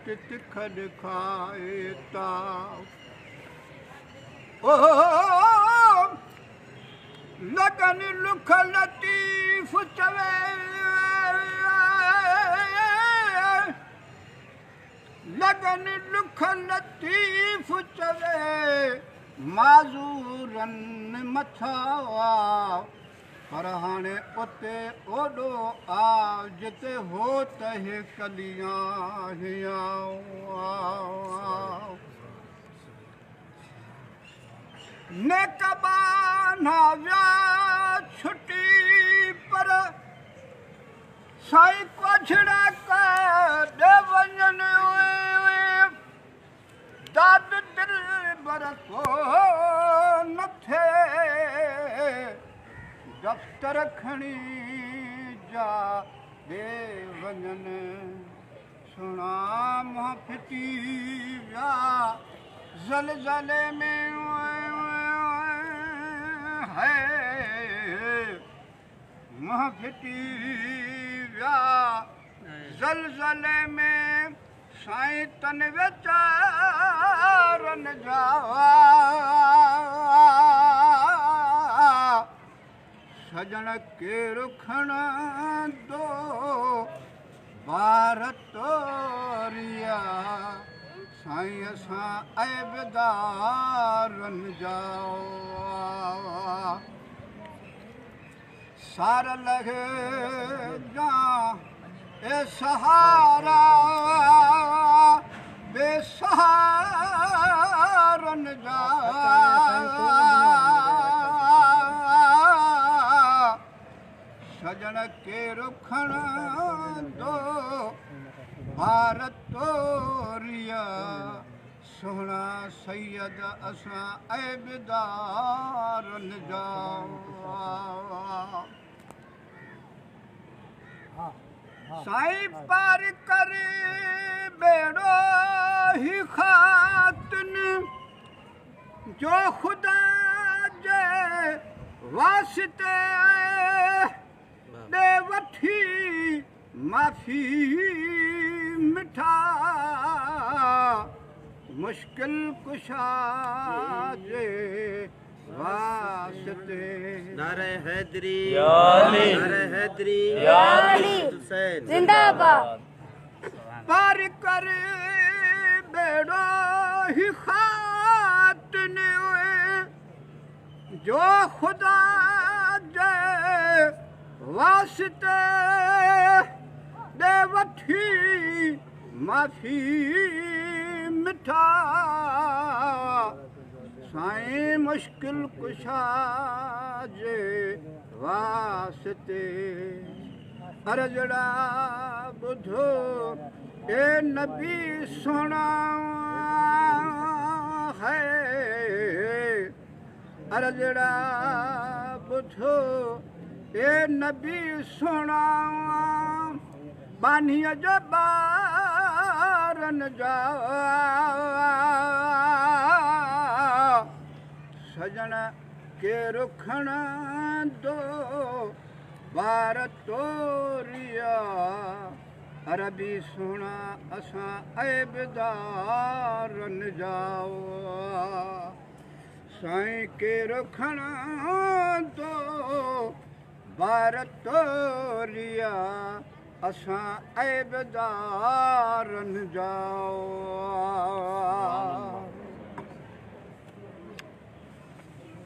तिख दिखाए ता लगन लुख लतीफ चवे लगन लुख लतीफ चवे माज़ूरन मथा पर हाणे उते ओॾो आ जिते हो त हे कलियां हियां नेकबाना विया छुटी पर साईं कोछड़ा काॾे वञनि दाद दिल बरसो न थिए दफ़्तर खणी जा दे वञनि सुणा मुंहुं फिटी विया ज़लज़ले में है मुंहुं फिटी विया ज़लज़ले में साईं तन वीचारनि जा सजण केरु खणंदो ॿार तोरिया साईं असां ऐबदारनि जा सार लॻे जा ए सहारा बेसहारनि जा सजण केरु खणंदो ॿार तोरिया सुहिणा सैयद असां ऐबदारनि जा साईं पार करे बेड़ो ही ख़ातिन जो ख़ुदा जे वास्ते दे वठी माफ़ी मिठा मुश्किल कुशा जे वास्ते नारे हैदरी या अली नारे हैदरी या अली जिंदाबाद पार कर बेड़ो ही खातिन जो खुदा जे वास्ते दे वठी माफ़ी मिठा साईं मुश्किल कुशा जे वास्ते अर्जड़ा ॿुधो ए नबी सुहिणा है अर्जड़ा ॿुधो ए नबी सुहिणा बानीअ जे ॿारनि जा सजण केरु खणंदो ॿार तोरिया अरबी सुहिणा असां ऐबदारनि जा साईं केरु खणंदो ॿार तोरिया असां ऐबदारनि जा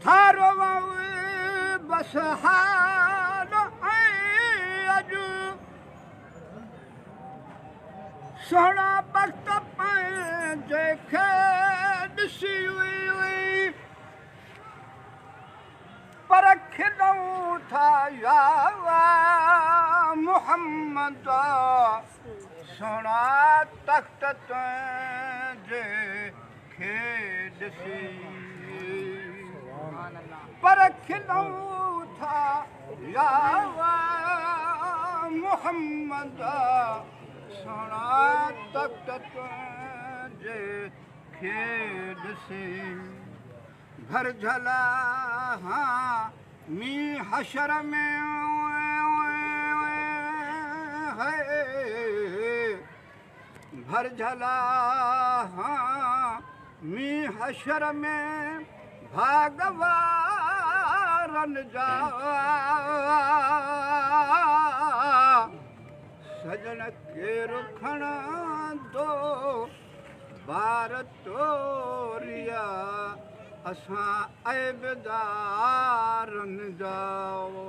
थारो बस हाल अॼु सोना वक़्त पंहिंजे खे ॾिसी हुई पर खिलूं था या मोहम्मद सोना तख़्त तुंहिंजे खे ॾिसी पर खिलूं था या मोहम्मद सोना तख़्त तुंहिंजे खे ॾिसी घर झला हाँ मी हशर में है भर झला हाँ मी हशर में भागवारन जा सजन के रुखण दो बार तोरिया असां ऐबदारन जाओ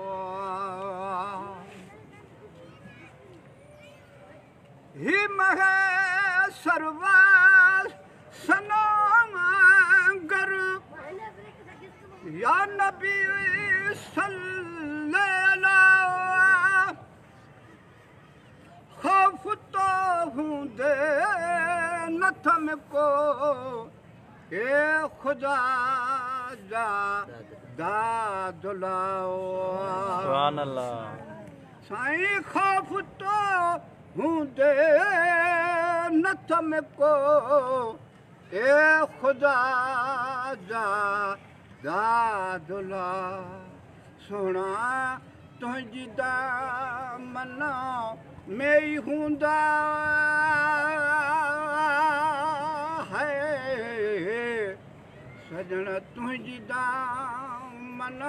ही महे सरवास सनागर या नबी सल्लल्लाहु खौफ तो हूंदे नथम को ए खुदा जा दादुलाओ सुभान अल्लाह साईं खौफ तो हूंदे नथम को ए खुदा जा दादुला सोना तुंहिंजी दामन में ही हूंदा है सजण तुंहिंजी दामन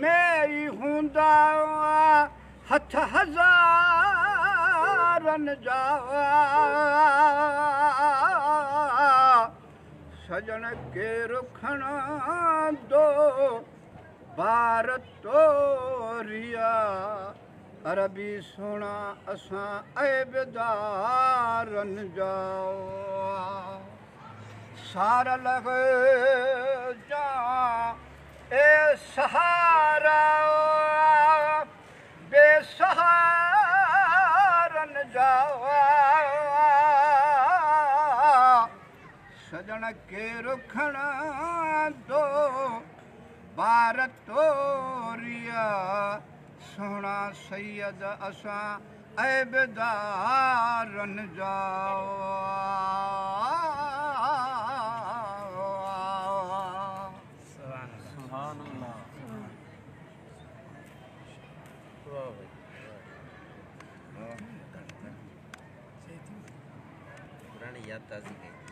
में ही हूंदा हथ हज़ारन जा सजण के रुखण दो बार तोरिया अरबी सोना असां ऐबदारन जाओ सार लग जा ए सहारा बेसहारन जाओ सजण के रुखण दो बार तोरिया सोना सैयद असां ऐबदारन जाओ सुभान अल्लाह पुरानी याद ताज़ी कई